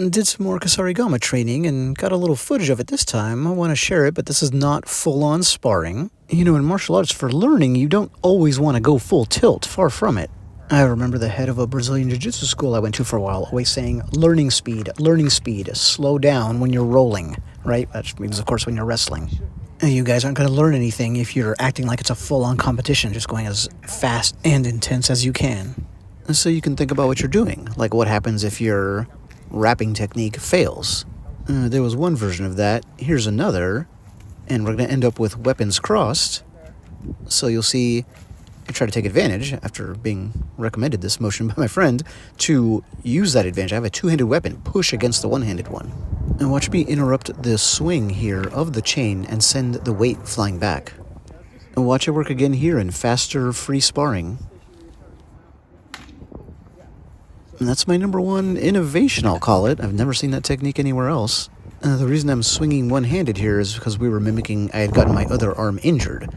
Did some more Kusarigama training and got a little footage of it this time. I want to share it, but this is not full-on sparring. You know, in martial arts, for learning, you don't always want to go full tilt, far from it. I remember the head of a Brazilian jiu-jitsu school I went to for a while always saying, learning speed, slow down when you're rolling, right? That means, of course, when you're wrestling. You guys aren't going to learn anything if you're acting like it's a full-on competition, just going as fast and intense as you can. So you can think about what you're doing, like what happens if your wrapping technique fails. There was one version of that, here's another, and we're going to end up with weapons crossed. So you'll see I try to take advantage, after being recommended this motion by my friend, to use that advantage. I have a two-handed weapon, push against the one-handed one. And watch me interrupt the swing here of the chain and send the weight flying back. And watch it work again here in faster free sparring. And that's my number one innovation, I'll call it. I've never seen that technique anywhere else. The reason I'm swinging one-handed here is because we were mimicking, I had gotten my other arm injured.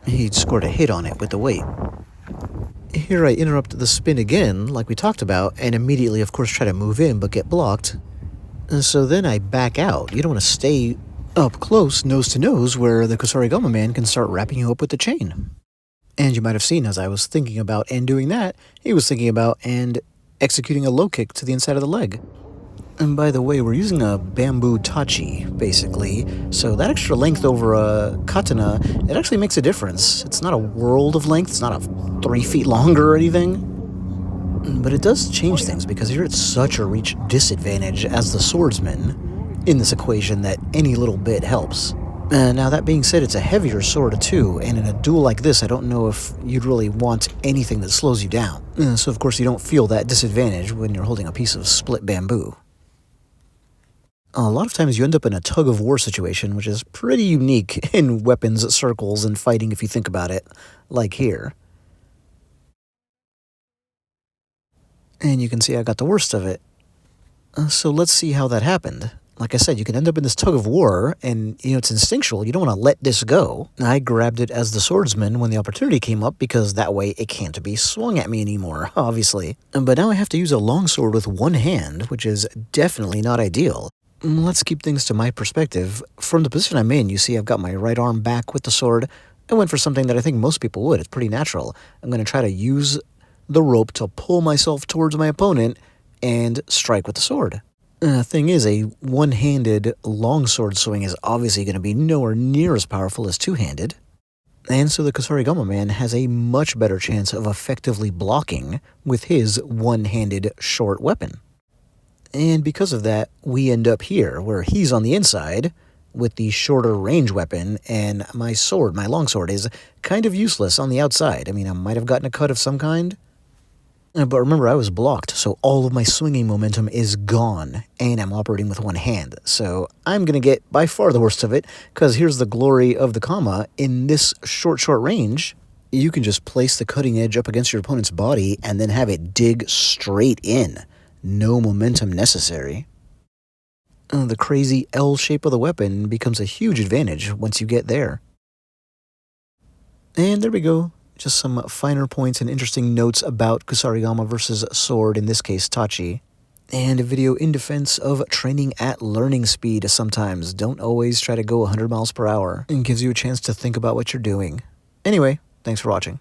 He'd scored a hit on it with the weight. Here I interrupt the spin again, like we talked about, and immediately, of course, try to move in, but get blocked. So then I back out. You don't want to stay up close, nose to nose, where the Kusarigama man can start wrapping you up with the chain. And you might have seen, as I was thinking about and doing that, he was thinking about and executing a low kick to the inside of the leg. And by the way, we're using a bamboo tachi, basically, so that extra length over a katana, it actually makes a difference. It's not a world of length, it's not a 3 feet longer or anything, but it does change things because you're at such a reach disadvantage as the swordsman in this equation that any little bit helps. Now that being said, it's a heavier sword too, and in a duel like this, I don't know if you'd really want anything that slows you down. So of course you don't feel that disadvantage when you're holding a piece of split bamboo. A lot of times you end up in a tug-of-war situation, which is pretty unique in weapons circles and fighting if you think about it, like here. And you can see I got the worst of it. So let's see how that happened. Like I said, you can end up in this tug-of-war, and, you know, it's instinctual. You don't want to let this go. I grabbed it as the swordsman when the opportunity came up, because that way it can't be swung at me anymore, obviously. But now I have to use a longsword with one hand, which is definitely not ideal. Let's keep things to my perspective. From the position I'm in, you see I've got my right arm back with the sword. I went for something that I think most people would. It's pretty natural. I'm going to try to use the rope to pull myself towards my opponent and strike with the sword. Thing is, a one-handed longsword swing is obviously going to be nowhere near as powerful as two-handed. And so the Kusarigama man has a much better chance of effectively blocking with his one-handed short weapon. And because of that, we end up here, where he's on the inside with the shorter range weapon, and my sword, my longsword, is kind of useless on the outside. I mean, I might have gotten a cut of some kind, but remember, I was blocked, so all of my swinging momentum is gone, and I'm operating with one hand. So I'm going to get by far the worst of it, because here's the glory of the Kama. In this short range, you can just place the cutting edge up against your opponent's body and then have it dig straight in. No momentum necessary. The crazy L shape of the weapon becomes a huge advantage once you get there. And there we go. Just some finer points and interesting notes about Kusarigama versus sword, in this case Tachi. And a video in defense of training at learning speed sometimes. Don't always try to go 100 miles per hour. It gives you a chance to think about what you're doing. Anyway, thanks for watching.